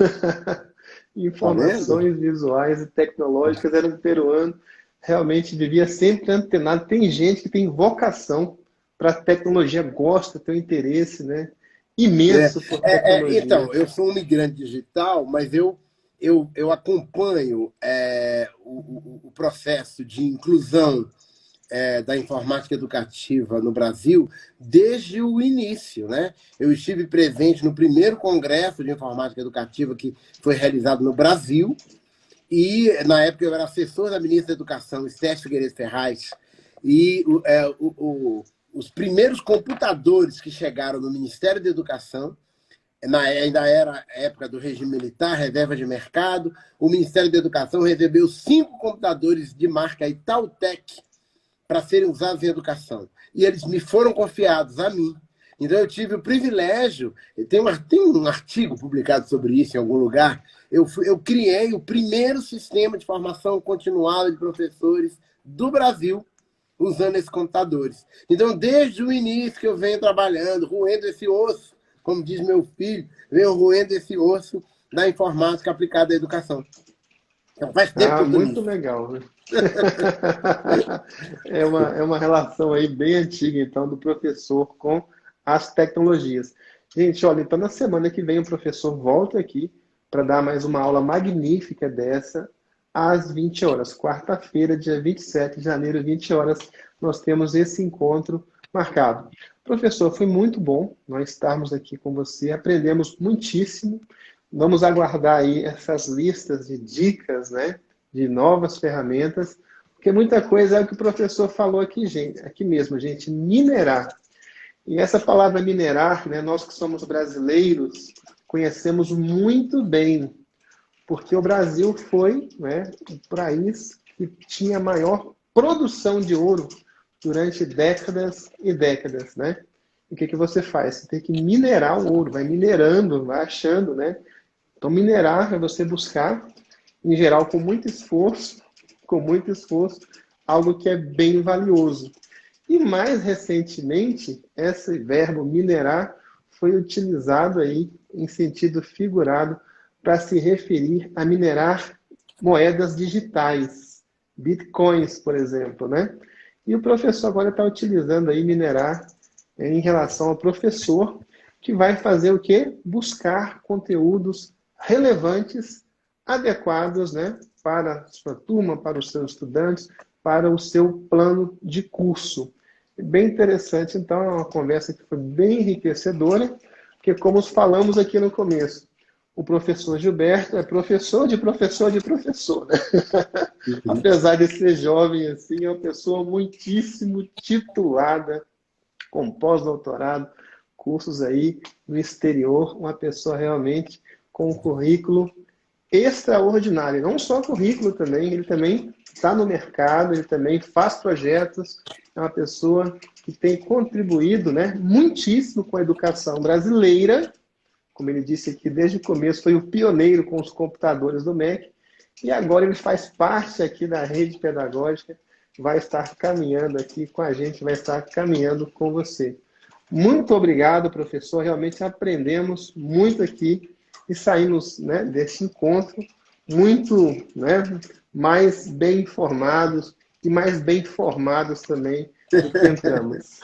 Informações visuais e tecnológicas, era um peruano, realmente vivia sempre antenado. Tem gente que tem vocação para tecnologia, gosta, tem interesse, né? imenso por tecnologia.
Então, eu sou um migrante digital, mas eu acompanho o processo de inclusão da informática educativa no Brasil desde o início, né? Eu estive presente no primeiro congresso de informática educativa que foi realizado no Brasil e, na época, eu era assessor da ministra da Educação, Estécio Figueiredo Ferraz, e os primeiros computadores que chegaram no Ministério da Educação, ainda era a época do regime militar, reserva de mercado, o Ministério da Educação recebeu 5 computadores de marca Itautec para serem usados em educação. E eles me foram confiados a mim. Então, eu tive o privilégio, tem um artigo publicado sobre isso em algum lugar, eu criei o primeiro sistema de formação continuada de professores do Brasil usando esses computadores. Então, desde o início que eu venho trabalhando, roendo esse osso, como diz meu filho, venho roendo esse osso da informática aplicada à educação. Então, faz tempo que eu estou
Muito
nisso.
legal, né? É uma relação aí bem antiga, então, do professor com as tecnologias. Gente, olha, então na semana que vem o professor volta aqui para dar mais uma aula magnífica dessa, às 20 horas. Quarta-feira, dia 27 de janeiro, 20 horas, nós temos esse encontro marcado. Professor, foi muito bom nós estarmos aqui com você, aprendemos muitíssimo. Vamos aguardar aí essas listas de dicas, né, de novas ferramentas, porque muita coisa é o que o professor falou aqui, gente, aqui mesmo, gente, minerar. E essa palavra minerar, né, nós que somos brasileiros, conhecemos muito bem, porque o Brasil foi, né, o país que tinha a maior produção de ouro durante décadas e décadas, né? E o que você faz? Você tem que minerar o ouro, vai minerando, vai achando, né? Então, minerar é você buscar, em geral, com muito esforço, algo que é bem valioso. E mais recentemente, esse verbo minerar foi utilizado aí em sentido figurado para se referir a minerar moedas digitais, bitcoins, por exemplo, né? E o professor agora está utilizando aí minerar em relação ao professor, que vai fazer o quê? Buscar conteúdos relevantes, adequados, né, para a sua turma, para os seus estudantes, para o seu plano de curso. Bem interessante, então, é uma conversa que foi bem enriquecedora, porque como falamos aqui no começo, o professor Gilberto é professor de professor de professor, né? Apesar de ser jovem assim, é uma pessoa muitíssimo titulada, com pós-doutorado, cursos aí no exterior, uma pessoa realmente com um currículo extraordinário. Não só currículo também, ele também está no mercado, ele também faz projetos, é uma pessoa que tem contribuído, né, muitíssimo com a educação brasileira, como ele disse aqui desde o começo, foi o pioneiro com os computadores do MEC, e agora ele faz parte aqui da rede pedagógica, vai estar caminhando aqui com a gente, vai estar caminhando com você. Muito obrigado, professor. Realmente aprendemos muito aqui e saímos, né, desse encontro muito, né, mais bem informados e mais bem formados também do que entramos.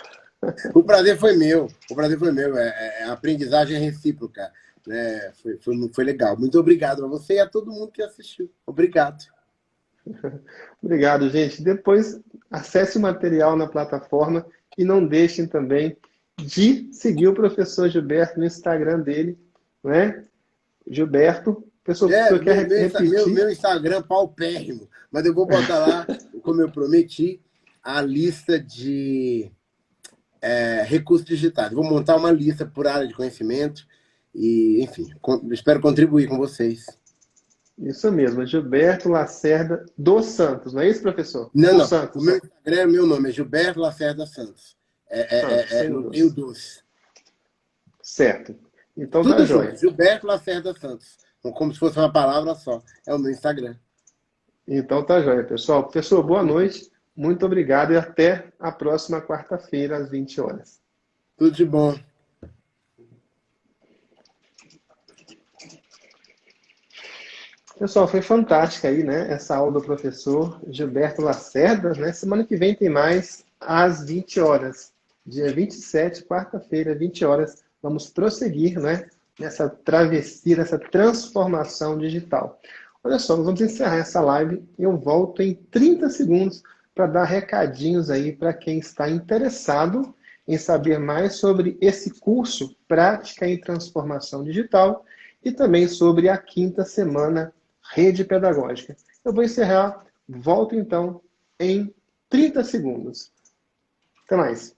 O prazer foi meu. O prazer foi meu. A aprendizagem é recíproca. Né? Foi legal. Muito obrigado a você e a todo mundo que assistiu. Obrigado.
Obrigado, gente. Depois, acesse o material na plataforma e não deixem também de seguir o professor Gilberto no Instagram dele, né? Gilberto, pessoa quer repetir?
Meu Instagram paupérrimo, mas eu vou botar lá, como eu prometi, a lista de recursos digitais. Vou montar uma lista por área de conhecimento e, enfim, espero contribuir com vocês.
Isso mesmo, Gilberto Lacerda dos Santos, não é isso, professor?
Não, não.
Santos,
o meu Instagram, meu nome é Gilberto Lacerda Santos. Não tem o doce.
Certo. Então
Tudo
tá
junto,
jóia.
Gilberto Lacerda Santos. Como se fosse uma palavra só. É o meu Instagram.
Então tá jóia, pessoal. Professor, boa noite. Muito obrigado e até a próxima quarta-feira, às 20 horas.
Tudo de bom.
Pessoal, foi fantástica aí, né? Essa aula do professor Gilberto Lacerda, né? Semana que vem tem mais às 20 horas. Dia 27, quarta-feira, 20 horas, vamos prosseguir, né, nessa travessia, nessa transformação digital. Olha só, nós vamos encerrar essa live e eu volto em 30 segundos para dar recadinhos aí para quem está interessado em saber mais sobre esse curso Prática em Transformação Digital e também sobre a 5ª semana Rede Pedagógica. Eu vou encerrar, volto então em 30 segundos. Até mais.